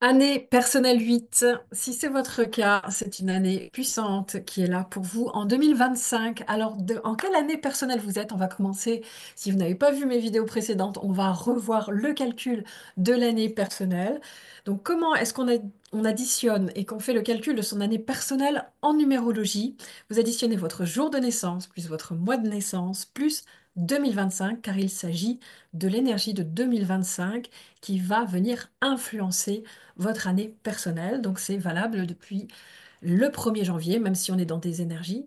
Année personnelle 8. Si c'est votre cas, c'est une année puissante qui est là pour vous en 2025. Alors, en quelle année personnelle vous êtes? On va commencer. Si vous n'avez pas vu mes vidéos précédentes, on va revoir le calcul de l'année personnelle. Donc, comment est-ce on additionne et qu'on fait le calcul de son année personnelle en numérologie? Vous additionnez votre jour de naissance plus votre mois de naissance plus 2025, car il s'agit de l'énergie de 2025 qui va venir influencer votre année personnelle. Donc c'est valable depuis le 1er janvier, même si on est dans des énergies.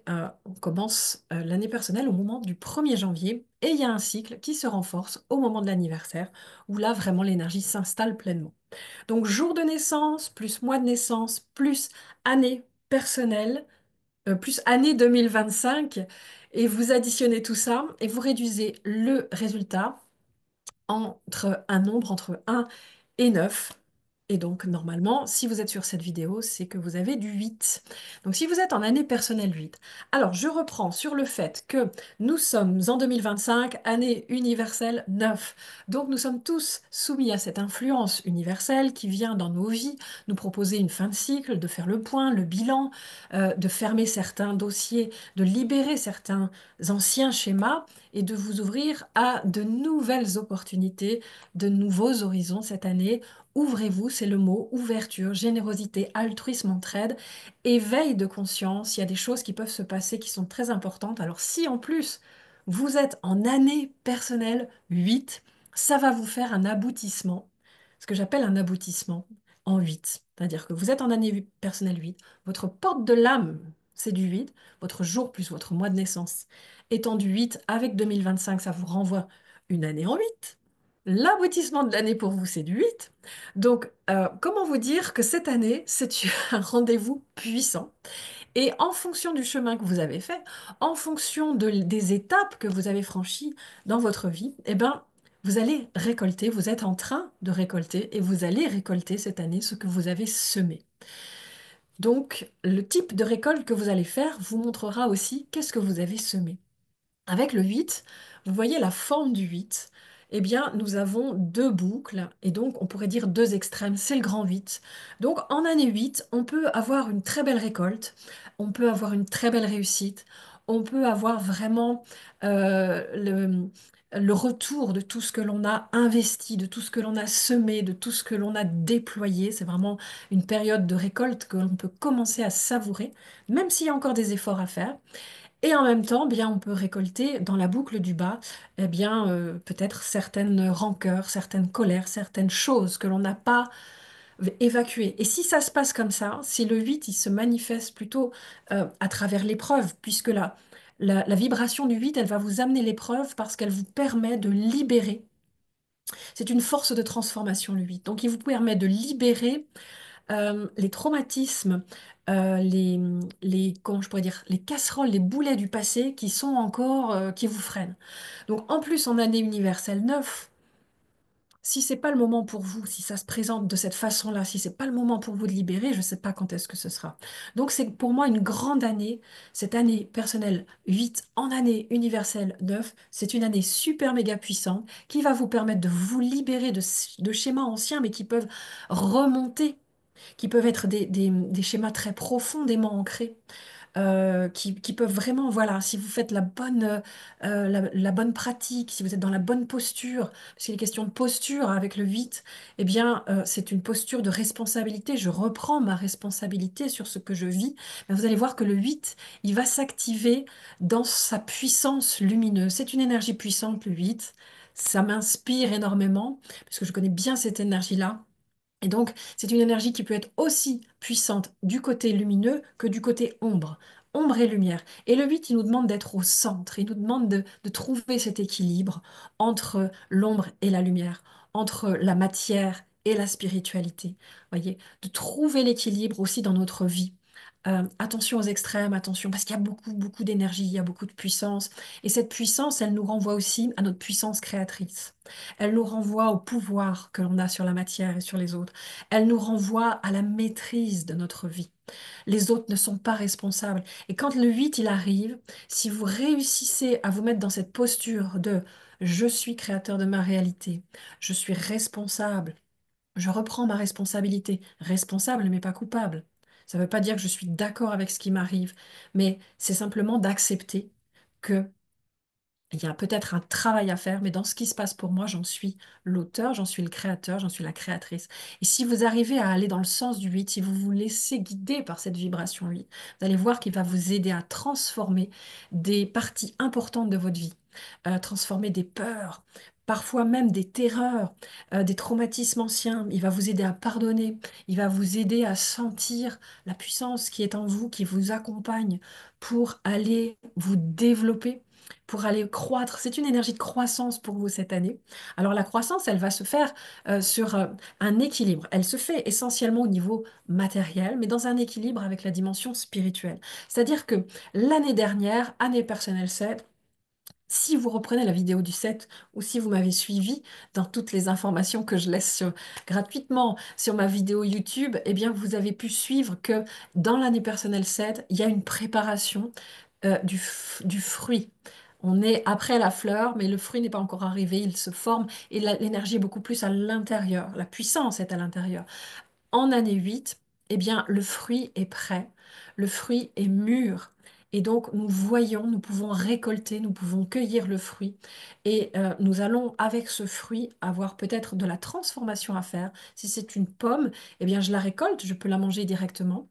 On commence l'année personnelle au moment du 1er janvier et il y a un cycle qui se renforce au moment de l'anniversaire où là vraiment l'énergie s'installe pleinement. Donc jour de naissance, plus mois de naissance, plus année personnelle, plus année 2025 et vous additionnez tout ça et vous réduisez le résultat entre un nombre entre 1 et 9. Et donc, normalement, si vous êtes sur cette vidéo, c'est que vous avez du 8. Donc, si vous êtes en année personnelle 8, alors je reprends sur le fait que nous sommes en 2025, année universelle 9. Donc, nous sommes tous soumis à cette influence universelle qui vient dans nos vies nous proposer une fin de cycle, de faire le point, le bilan, de fermer certains dossiers, de libérer certains anciens schémas et de vous ouvrir à de nouvelles opportunités, de nouveaux horizons cette année. Ouvrez-vous, c'est le mot, ouverture, générosité, altruisme, entraide, éveil de conscience. Il y a des choses qui peuvent se passer qui sont très importantes. Alors si en plus vous êtes en année personnelle 8, ça va vous faire un aboutissement, ce que j'appelle un aboutissement en 8. C'est-à-dire que vous êtes en année personnelle 8, votre porte de l'âme, c'est du 8, votre jour plus votre mois de naissance étant du 8 avec 2025, ça vous renvoie une année en 8. L'aboutissement de l'année pour vous, c'est du 8. Donc, comment vous dire que cette année, c'est un rendez-vous puissant. Et en fonction du chemin que vous avez fait, en fonction des étapes que vous avez franchies dans votre vie, eh ben, vous allez récolter, vous êtes en train de récolter, et vous allez récolter cette année ce que vous avez semé. Donc, le type de récolte que vous allez faire vous montrera aussi qu'est-ce que vous avez semé. Avec le 8, vous voyez la forme du 8. Eh bien, nous avons deux boucles, et donc on pourrait dire deux extrêmes, c'est le grand 8. Donc en année 8, on peut avoir une très belle récolte, on peut avoir une très belle réussite, on peut avoir vraiment le retour de tout ce que l'on a investi, de tout ce que l'on a semé, de tout ce que l'on a déployé. C'est vraiment une période de récolte que l'on peut commencer à savourer, même s'il y a encore des efforts à faire. Et en même temps, bien, on peut récolter dans la boucle du bas, peut-être certaines rancœurs, certaines colères, certaines choses que l'on n'a pas évacuées. Et si ça se passe comme ça, si le 8 il se manifeste plutôt à travers l'épreuve, puisque la vibration du 8 elle va vous amener l'épreuve parce qu'elle vous permet de libérer. C'est une force de transformation, le 8. Donc, il vous permet de libérer les traumatismes, comment je pourrais dire, les casseroles, les boulets du passé qui sont encore, qui vous freinent. Donc en plus, en année universelle 9, si c'est pas le moment pour vous, si ça se présente de cette façon-là, si c'est pas le moment pour vous de libérer, je ne sais pas quand est-ce que ce sera. Donc c'est pour moi une grande année, cette année personnelle 8 en année universelle 9, c'est une année super méga puissante qui va vous permettre de vous libérer de schémas anciens mais qui peuvent remonter qui peuvent être des schémas très profondément ancrés, qui peuvent vraiment, voilà, si vous faites la bonne pratique, si vous êtes dans la bonne posture, parce qu'il est question de posture avec le 8, eh bien, c'est une posture de responsabilité. Je reprends ma responsabilité sur ce que je vis. Mais vous allez voir que le 8, il va s'activer dans sa puissance lumineuse. C'est une énergie puissante, le 8. Ça m'inspire énormément, parce que je connais bien cette énergie-là. Et donc, c'est une énergie qui peut être aussi puissante du côté lumineux que du côté ombre. Ombre et lumière. Et le 8, il nous demande d'être au centre. Il nous demande de trouver cet équilibre entre l'ombre et la lumière, entre la matière et la spiritualité. Voyez, de trouver l'équilibre aussi dans notre vie. Attention aux extrêmes, attention, parce qu'il y a beaucoup, beaucoup d'énergie, il y a beaucoup de puissance. Et cette puissance, elle nous renvoie aussi à notre puissance créatrice. Elle nous renvoie au pouvoir que l'on a sur la matière et sur les autres. Elle nous renvoie à la maîtrise de notre vie. Les autres ne sont pas responsables. Et quand le 8 il arrive, si vous réussissez à vous mettre dans cette posture de je suis créateur de ma réalité, je suis responsable, je reprends ma responsabilité, responsable mais pas coupable. Ça ne veut pas dire que je suis d'accord avec ce qui m'arrive, mais c'est simplement d'accepter que il y a peut-être un travail à faire, mais dans ce qui se passe pour moi, j'en suis l'auteur, j'en suis le créateur, j'en suis la créatrice. Et si vous arrivez à aller dans le sens du 8, si vous vous laissez guider par cette vibration 8, vous allez voir qu'il va vous aider à transformer des parties importantes de votre vie, transformer des peurs, parfois même des terreurs, des traumatismes anciens. Il va vous aider à pardonner, il va vous aider à sentir la puissance qui est en vous, qui vous accompagne pour aller vous développer, pour aller croître. C'est une énergie de croissance pour vous cette année. Alors la croissance, elle va se faire sur un équilibre. Elle se fait essentiellement au niveau matériel, mais dans un équilibre avec la dimension spirituelle. C'est-à-dire que l'année dernière, année personnelle 7, si vous reprenez la vidéo du 7 ou si vous m'avez suivi dans toutes les informations que je laisse gratuitement sur ma vidéo YouTube, eh bien vous avez pu suivre que dans l'année personnelle 7, il y a une préparation du fruit. On est après la fleur, mais le fruit n'est pas encore arrivé, il se forme et l'énergie est beaucoup plus à l'intérieur. La puissance est à l'intérieur. En année 8, eh bien, le fruit est prêt, le fruit est mûr. Et donc, nous voyons, nous pouvons récolter, nous pouvons cueillir le fruit. Et nous allons, avec ce fruit, avoir peut-être de la transformation à faire. Si c'est une pomme, eh bien, je la récolte, je peux la manger directement.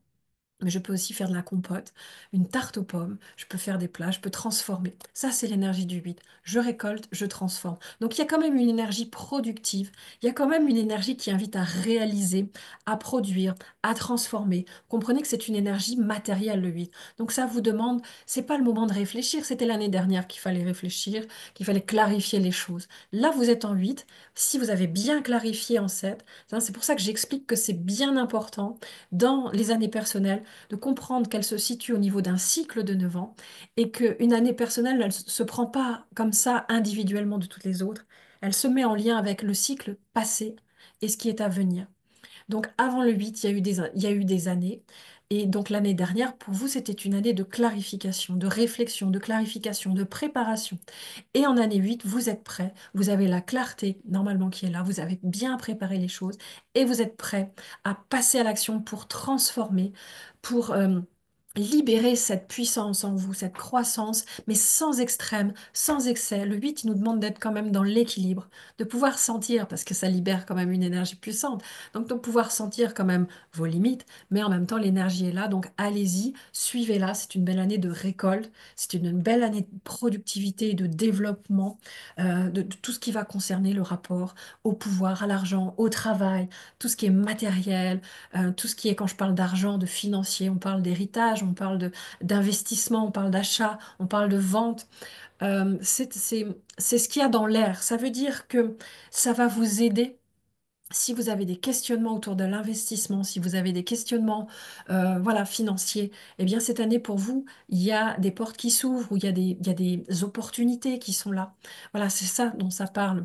Mais je peux aussi faire de la compote, une tarte aux pommes, je peux faire des plats, je peux transformer. Ça, c'est l'énergie du 8. Je récolte, je transforme. Donc, il y a quand même une énergie productive, il y a quand même une énergie qui invite à réaliser, à produire, à transformer. Comprenez que c'est une énergie matérielle, le 8. Donc, ça vous demande, c'est pas le moment de réfléchir, c'était l'année dernière qu'il fallait réfléchir, qu'il fallait clarifier les choses. Là, vous êtes en 8. Si vous avez bien clarifié en 7, hein, c'est pour ça que j'explique que c'est bien important dans les années personnelles de comprendre qu'elle se situe au niveau d'un cycle de 9 ans et qu'une année personnelle, elle ne se prend pas comme ça individuellement de toutes les autres. Elle se met en lien avec le cycle passé et ce qui est à venir. Donc avant le 8, il y a eu des années. Et donc l'année dernière, pour vous, c'était une année de clarification, de réflexion, de clarification, de préparation. Et en année 8, vous êtes prêt, vous avez la clarté normalement qui est là, vous avez bien préparé les choses et vous êtes prêt à passer à l'action pour transformer, pour libérer cette puissance en vous, cette croissance, mais sans extrême, sans excès. Le 8, il nous demande d'être quand même dans l'équilibre, de pouvoir sentir, parce que ça libère quand même une énergie puissante, donc de pouvoir sentir quand même vos limites, mais en même temps l'énergie est là, donc allez-y, suivez-la, c'est une belle année de récolte, c'est une belle année de productivité et de développement de tout ce qui va concerner le rapport au pouvoir, à l'argent, au travail, tout ce qui est matériel, tout ce qui est, quand je parle d'argent, de financier, on parle d'héritage, on parle d'investissement, on parle d'achat, on parle de vente. C'est ce qu'il y a dans l'air. Ça veut dire que ça va vous aider. Si vous avez des questionnements autour de l'investissement, si vous avez des questionnements voilà, financiers, eh bien cette année pour vous, il y a des portes qui s'ouvrent, ou il y a des opportunités qui sont là. Voilà, c'est ça dont ça parle.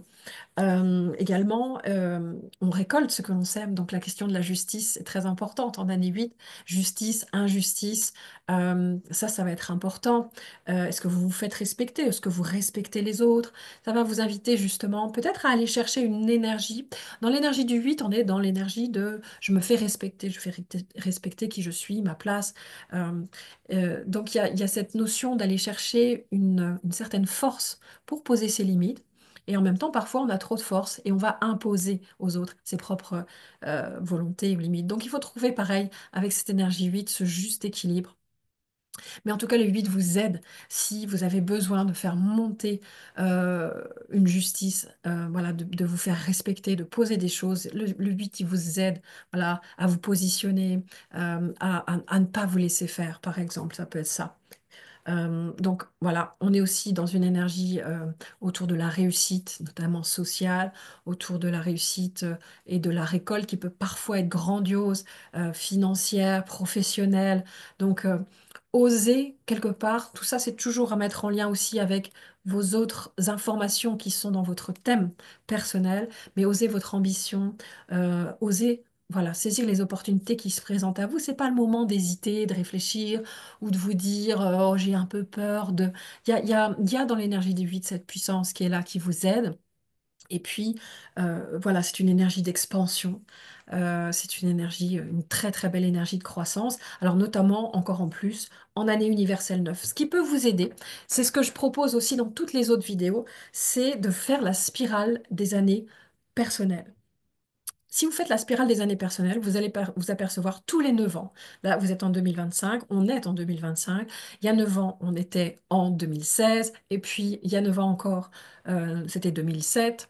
Également, on récolte ce que l'on sème. Donc la question de la justice est très importante en année 8. Justice, injustice, ça va être important. Est-ce que vous vous faites respecter? Est-ce que vous respectez les autres? Ça va vous inviter justement peut-être à aller chercher une énergie. Dans l'énergie du 8, on est dans l'énergie de je me fais respecter, je fais respecter qui je suis, ma place. Euh, donc il y a cette notion d'aller chercher une certaine force pour poser ses limites. Et en même temps, parfois, on a trop de force et on va imposer aux autres ses propres volontés ou limites. Donc, il faut trouver, pareil, avec cette énergie 8, ce juste équilibre. Mais en tout cas, le 8 vous aide si vous avez besoin de faire monter une justice, voilà, de vous faire respecter, de poser des choses. Le 8, il vous aide, voilà, à vous positionner, à ne pas vous laisser faire, par exemple. Ça peut être ça. Donc voilà, on est aussi dans une énergie autour de la réussite, notamment sociale, autour de la réussite et de la récolte qui peut parfois être grandiose, financière, professionnelle. Donc oser quelque part, tout ça c'est toujours à mettre en lien aussi avec vos autres informations qui sont dans votre thème personnel, mais oser votre ambition, oser... Voilà, saisir les opportunités qui se présentent à vous. C'est pas le moment d'hésiter, de réfléchir ou de vous dire oh j'ai un peu peur de... Il y a dans l'énergie du 8 cette puissance qui est là, qui vous aide. Et puis, voilà, c'est une énergie d'expansion. C'est une énergie, une très très belle énergie de croissance. Alors notamment, encore en plus, en année universelle 9. Ce qui peut vous aider, c'est ce que je propose aussi dans toutes les autres vidéos, c'est de faire la spirale des années personnelles. Si vous faites la spirale des années personnelles, vous allez vous apercevoir tous les 9 ans. Là, vous êtes en 2025, on est en 2025. Il y a 9 ans, on était en 2016. Et puis, il y a 9 ans encore, c'était 2007.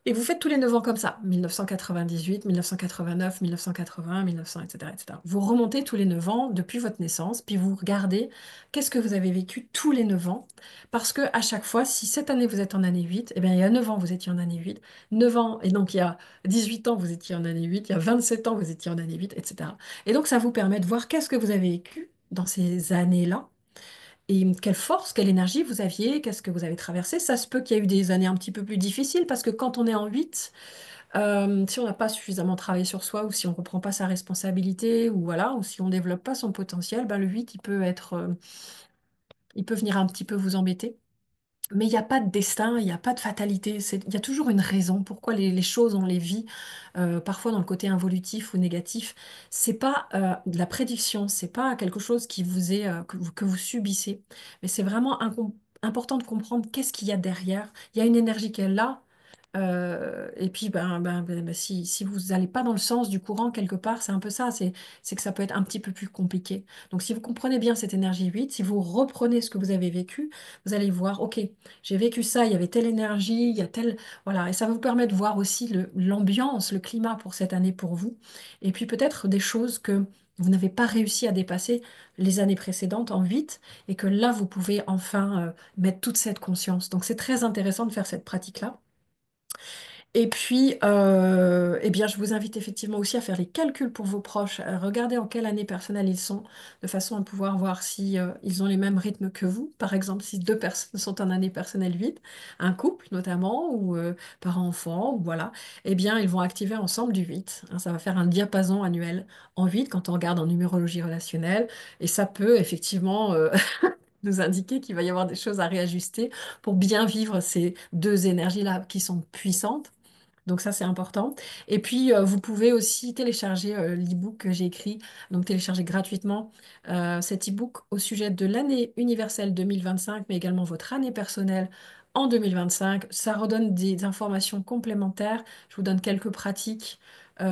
Et vous faites tous les 9 ans comme ça, 1998, 1989, 1980, 1900, etc., etc. Vous remontez tous les 9 ans depuis votre naissance, puis vous regardez qu'est-ce que vous avez vécu tous les 9 ans. Parce que à chaque fois, si cette année vous êtes en année 8, eh bien, il y a 9 ans vous étiez en année 8, 9 ans, et donc il y a 18 ans vous étiez en année 8, il y a 27 ans vous étiez en année 8, etc. Et donc ça vous permet de voir qu'est-ce que vous avez vécu dans ces années-là et quelle force, quelle énergie vous aviez, qu'est-ce que vous avez traversé. Ça se peut qu'il y ait eu des années un petit peu plus difficiles parce que quand on est en 8, si on n'a pas suffisamment travaillé sur soi ou si on ne reprend pas sa responsabilité ou voilà, ou si on ne développe pas son potentiel, ben le 8, il peut venir un petit peu vous embêter. Mais il n'y a pas de destin, il n'y a pas de fatalité. Il y a toujours une raison pourquoi les choses, on les vit, parfois dans le côté involutif ou négatif. C'est pas de la prédiction, c'est pas quelque chose qui vous est, que vous subissez. Mais c'est vraiment important de comprendre qu'est-ce qu'il y a derrière. Il y a une énergie qui est là. Et puis, si vous n'allez pas dans le sens du courant quelque part, c'est un peu ça, c'est que ça peut être un petit peu plus compliqué. Donc, si vous comprenez bien cette énergie 8, si vous reprenez ce que vous avez vécu, vous allez voir, OK, j'ai vécu ça, il y avait telle énergie, il y a telle... Voilà, et ça va vous permettre de voir aussi l'ambiance, le climat pour cette année pour vous. Et puis peut-être des choses que vous n'avez pas réussi à dépasser les années précédentes en 8 et que là, vous pouvez enfin mettre toute cette conscience. Donc c'est très intéressant de faire cette pratique-là. Et puis, eh bien, je vous invite effectivement aussi à faire les calculs pour vos proches, à regarder en quelle année personnelle ils sont, de façon à pouvoir voir si ils ont les mêmes rythmes que vous. Par exemple, si deux personnes sont en année personnelle 8, un couple notamment, ou parents-enfants, ou voilà, eh bien, ils vont activer ensemble du 8. Hein, ça va faire un diapason annuel en 8 quand on regarde en numérologie relationnelle. Et ça peut effectivement nous indiquer qu'il va y avoir des choses à réajuster pour bien vivre ces deux énergies-là qui sont puissantes. Donc ça, c'est important. Et puis, vous pouvez aussi télécharger l'e-book que j'ai écrit, donc télécharger gratuitement cet e-book au sujet de l'année universelle 2025, mais également votre année personnelle en 2025. Ça redonne des informations complémentaires. Je vous donne quelques pratiques,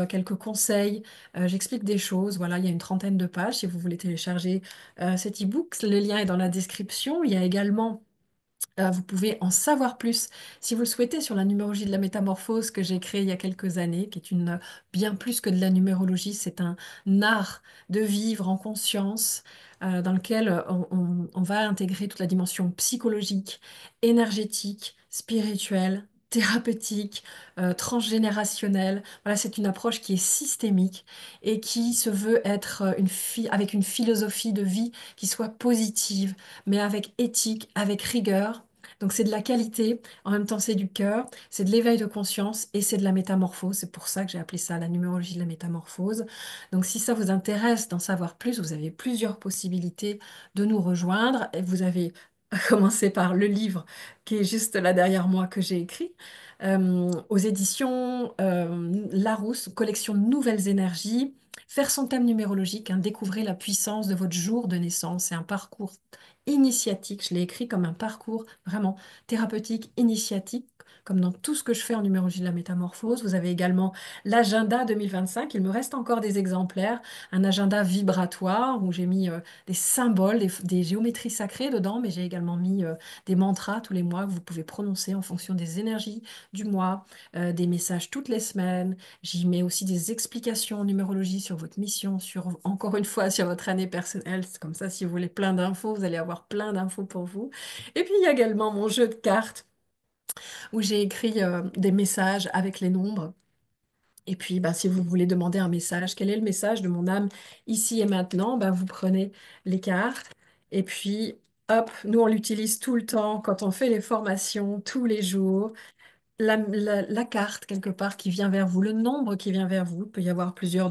quelques conseils. J'explique des choses. Voilà, il y a une trentaine de pages si vous voulez télécharger cet e-book. Le lien est dans la description. Il y a également vous pouvez en savoir plus si vous le souhaitez sur la numérologie de la métamorphose que j'ai créée il y a quelques années, qui est une bien plus que de la numérologie, c'est un art de vivre en conscience dans lequel on va intégrer toute la dimension psychologique, énergétique, spirituelle, thérapeutique, transgénérationnelle. Voilà, c'est une approche qui est systémique et qui se veut être avec une philosophie de vie qui soit positive mais avec éthique, avec rigueur. Donc c'est de la qualité, en même temps c'est du cœur, c'est de l'éveil de conscience et c'est de la métamorphose. C'est pour ça que j'ai appelé ça la numérologie de la métamorphose. Donc si ça vous intéresse d'en savoir plus, vous avez plusieurs possibilités de nous rejoindre. Et vous avez commencé par le livre qui est juste là derrière moi que j'ai écrit. Aux éditions Larousse, collection Nouvelles énergies. Faire son thème numérologique, hein, découvrez la puissance de votre jour de naissance. C'est un parcours initiatique. Je l'ai écrit comme un parcours vraiment thérapeutique, initiatique, comme dans tout ce que je fais en numérologie de la métamorphose. Vous avez également l'agenda 2025. Il me reste encore des exemplaires. Un agenda vibratoire où j'ai mis des symboles, des géométries sacrées dedans, mais j'ai également mis des mantras tous les mois que vous pouvez prononcer en fonction des énergies du mois, des messages toutes les semaines. J'y mets aussi des explications en numérologie sur votre mission, sur, encore une fois, sur votre année personnelle. C'est comme ça, si vous voulez plein d'infos, vous allez avoir plein d'infos pour vous. Et puis, il y a également mon jeu de cartes où j'ai écrit des messages avec les nombres. Et puis, bah, si vous voulez demander un message, quel est le message de mon âme ici et maintenant, bah, vous prenez les cartes. Et puis, hop, nous, on l'utilise tout le temps quand on fait les formations, tous les jours la carte quelque part qui vient vers vous, le nombre qui vient vers vous. Il peut y avoir plusieurs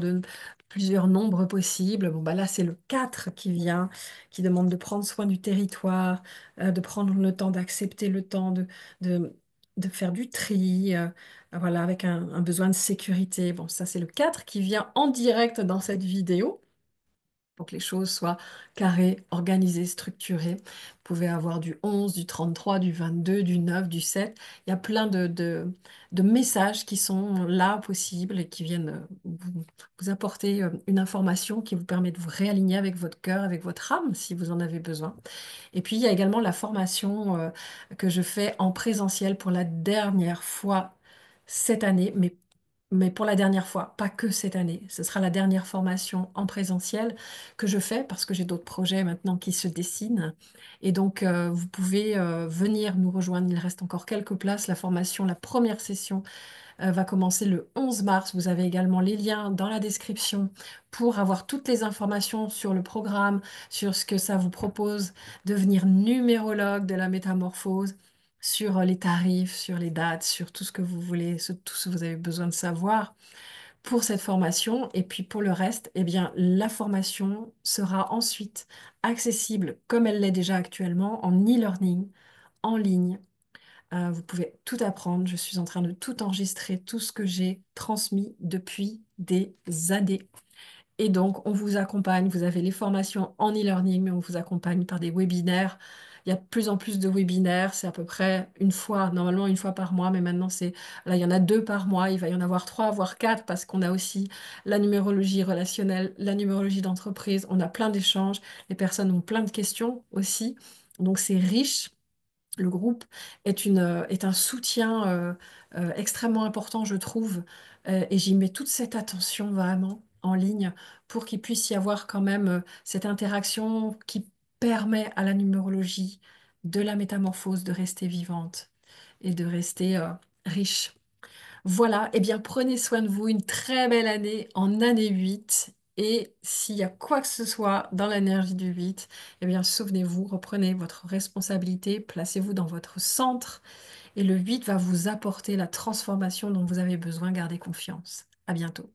nombres possibles. Bon, bah là, c'est le 4 qui vient, qui demande de prendre soin du territoire, de prendre le temps d'accepter le temps de de faire du tri, voilà, avec un besoin de sécurité. Bon, ça c'est le 4 qui vient en direct dans cette vidéo pour que les choses soient carrées, organisées, structurées. Vous pouvez avoir du 11, du 33, du 22, du 9, du 7. Il y a plein de messages qui sont là possibles et qui viennent vous apporter une information qui vous permet de vous réaligner avec votre cœur, avec votre âme, si vous en avez besoin. Et puis, il y a également la formation que je fais en présentiel pour la dernière fois cette année, mais pour la dernière fois, pas que cette année. Ce sera la dernière formation en présentiel que je fais parce que j'ai d'autres projets maintenant qui se dessinent. Et donc, vous pouvez venir nous rejoindre. Il reste encore quelques places. La formation, la première session va commencer le 11 mars. Vous avez également les liens dans la description pour avoir toutes les informations sur le programme, sur ce que ça vous propose, devenir numérologue de la métamorphose, sur les tarifs, sur les dates, sur tout ce que vous voulez, tout ce que vous avez besoin de savoir pour cette formation. Et puis pour le reste, eh bien, la formation sera ensuite accessible comme elle l'est déjà actuellement en e-learning, en ligne, vous pouvez tout apprendre. Je suis en train de tout enregistrer, tout ce que j'ai transmis depuis des années. Et donc, on vous accompagne. Vous avez les formations en e-learning, mais on vous accompagne par des webinaires. Il y a de plus en plus de webinaires. C'est à peu près une fois, normalement une fois par mois, mais maintenant là, il y en a deux par mois. Il va y en avoir trois, voire quatre, parce qu'on a aussi la numérologie relationnelle, la numérologie d'entreprise. On a plein d'échanges. Les personnes ont plein de questions aussi. Donc, c'est riche. Le groupe est un soutien extrêmement important, je trouve, et j'y mets toute cette attention vraiment en ligne pour qu'il puisse y avoir quand même cette interaction qui permet à la numérologie de la métamorphose de rester vivante et de rester riche. Voilà, eh bien prenez soin de vous, une très belle année en année 8. Et s'il y a quoi que ce soit dans l'énergie du 8, eh bien souvenez-vous, reprenez votre responsabilité, placez-vous dans votre centre et le 8 va vous apporter la transformation dont vous avez besoin, gardez confiance. À bientôt.